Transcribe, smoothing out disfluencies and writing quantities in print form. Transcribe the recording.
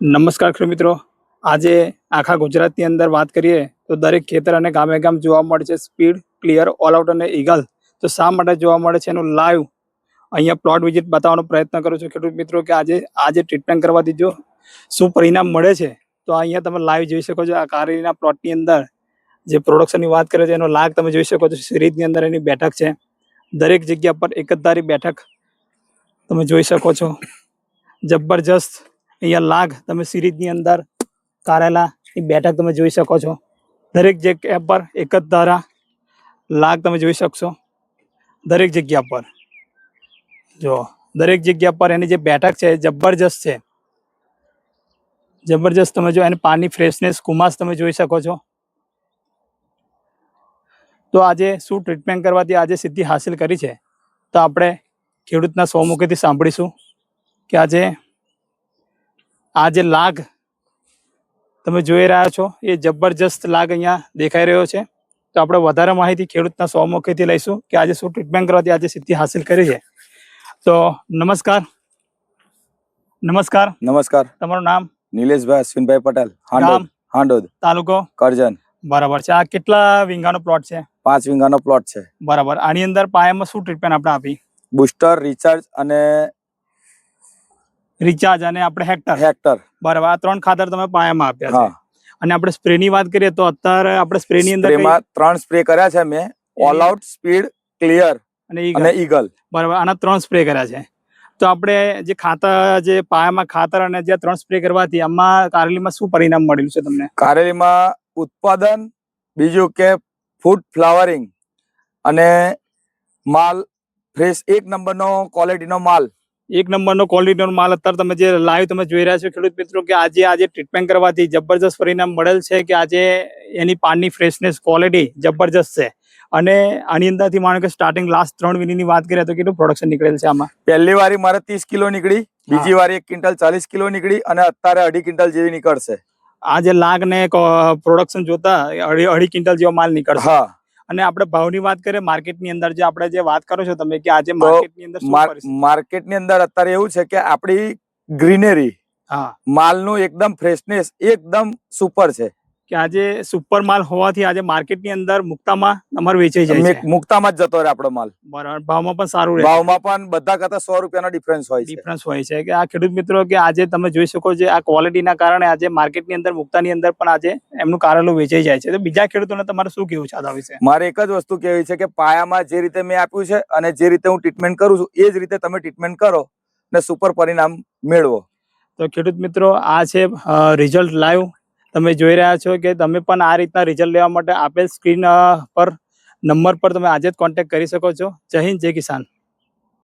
નમસ્કાર ખેડૂત મિત્રો, આજે આખા ગુજરાતની અંદર વાત કરીએ તો દરેક ખેતર અને ગામે ગામ જોવા મળે છે સ્પીડ, ક્લિયર, ઓલ આઉટ અને ઈગલ. તો શા માટે જોવા મળે છે એનું લાઈવ અહીંયા પ્લોટ વિઝિટ બતાવવાનો પ્રયત્ન કરું છું ખેડૂત મિત્રો કે આજે ટ્રીટમેન્ટ કરવાથી જો શું પરિણામ મળે છે. તો અહીંયા તમે લાઈવ જોઈ શકો છો. આ કારેલીના પ્લોટની અંદર જે પ્રોડક્શનની વાત કરે છે એનો લાગ તમે જોઈ શકો છો. સિરીઝની અંદર એની બેઠક છે. દરેક જગ્યા પર એક જ ધારી બેઠક તમે જોઈ શકો છો. જબરજસ્ત અહીંયા લાગ તમે સિરીઝની અંદર કારેલાની બેઠક તમે જોઈ શકો છો. દરેક જગ્યા પર એક જ ધારા લાગ તમે જોઈ શકશો. દરેક જગ્યા પર જો દરેક જગ્યા પર એની જે બેઠક છે જબરજસ્ત છે. જબરજસ્ત તમે જો એની પાની ફ્રેશનેસ, કુમાસ તમે જોઈ શકો છો. તો આજે શું ટ્રીટમેન્ટ કરવાથી આજે સિદ્ધિ હાસિલ કરી છે તો આપણે ખેડૂતના સ્વમુખેથી સાંભળીશું કે આ જે લાગ તમે જોઈ રહ્યા છો એ જબરજસ્ત લાગ અહીંયા દેખાઈ રહ્યો છે. તો આપણે વધારે માહિતી ખેડૂતના સ્વમુખેથી લઈશું કે આજે શું ટ્રીટમેન્ટ કરવાથી આજે સિદ્ધિ હાસિલ કરી છે. તો નમસ્કાર. નમસ્કાર. તમારું નામ? નિલેશભાઈ અશ્વિનભાઈ પટેલ, હાંડોદ, તાલુકો? કરજણ. બરાબર છે. આ કેટલા વીંગાનો પ્લોટ છે? 5 વીંગાનો પ્લોટ છે. બરાબર. આની અંદર પાયામાં શું ટ્રીટમેન્ટ આપણે આપી? બુસ્ટર, રિચાર્જ અને આપણે હેક્ટર. બરાબર. આ 3 ખાતર તમે પાયામાં આપ્યા છે. હા. અને આપણે સ્પ્રેની વાત કરીએ તો અત્યારે આપણે સ્પ્રેની અંદર સ્પ્રેમાં 3 સ્પ્રે કર્યા છે મેં. ઓલ આઉટ, સ્પીડ, ક્લિયર અને ઈગલ. બરાબર. આના 3 સ્પ્રે કર્યા છે. તો આપણે જે પાયામાં ખાતર અને જે 3 સ્પ્રે કરવાથી આમાં કારેલીમાં શું પરિણામ મળ્યું છે તમને? કારેલીમાં ઉત્પાદન, બીજું કે ફૂડ ફ્લાવરિંગ અને માલ ફ્રેશ, 1 નંબરનો ક્વોલિટીનો માલ. 1 નંબરનો ક્વોલિટીનો માલ અત્યારે તમે જે લાઈવ તમે જોઈ રહ્યા છો ખેડૂત મિત્રો કે આજે ટ્રીટમેન્ટ કરવાથી જબરજસ્ત પરિણામ મળેલ છે કે આજે એની પાનની ફ્રેશનેસ, ક્વોલિટી જબરજસ્ત છે. અને આની અંદરથી માનો કે સ્ટાર્ટિંગ લાસ્ટ 3 વીકની વાત કરીએ તો કેટલું પ્રોડક્શન નીકળેલ છે આમાં? પહેલી વારી મારે 30 કિલો નીકળી, બીજી વારી 1 ક્વિન્ટલ 40 કિલો નીકળી અને અત્યારે 2.5 ક્વિન્ટલ જેવી નીકળશે. આ જે લાગ ને પ્રોડક્શન જોતા 2.5 ક્વિન્ટલ જેવો માલ નીકળશે. હા. અને આપણે ભાવની વાત કરીએ માર્કેટની અંદર જે વાત કરો છો તમે કે આજે માર્કેટની અંદર માર્કેટની અંદર અત્યારે એવું છે કે આપણી ગ્રીનરી, માલનું એકદમ ફ્રેશનેસ એકદમ સુપર છે કે આજે સુપર માલ હોવાથી આજે માર્કેટની અંદર મુક્તામાં તમારે વેચાઈ જાય છે. મુક્તામાં જ જતો રહે આપણો માલ. બરાબર. ભાવમાં પણ સારું રહે. ભાવમાં પણ બધા કરતા 100 રૂપિયાનો ડિફરન્સ હોય છે. કે આ ખેડૂત મિત્રો કે આજે તમે જોઈ શકો છો આ ક્વોલિટીના કારણે આજે માર્કેટની અંદર, મુક્તાની અંદર પણ આજે એમનું કારેલું વેચાઈ જાય છે. તો બીજા ખેડૂતોને તમારે શું કેવું છે આ વિશે? મારે એક જ વસ્તુ કહેવી છે કે પાયામાં જે રીતે મેં આપ્યું છે અને જે રીતે હું ટ્રીટમેન્ટ કરું છું એ જ રીતે તમે ટ્રીટમેન્ટ કરો ને સુપર પરિણામ મેળવો. તો ખેડૂત મિત્રો આ છે રિઝલ્ટ લાઈવ તમે જોઈ રહ્યા છો કે તમે પણ આ રીતના રિઝલ્ટ લેવા માટે આપેલ સ્ક્રીન પર નંબર પર તમે આજે જ કોન્ટેક્ટ કરી શકો છો. જય હિન્દ, જય કિસાન.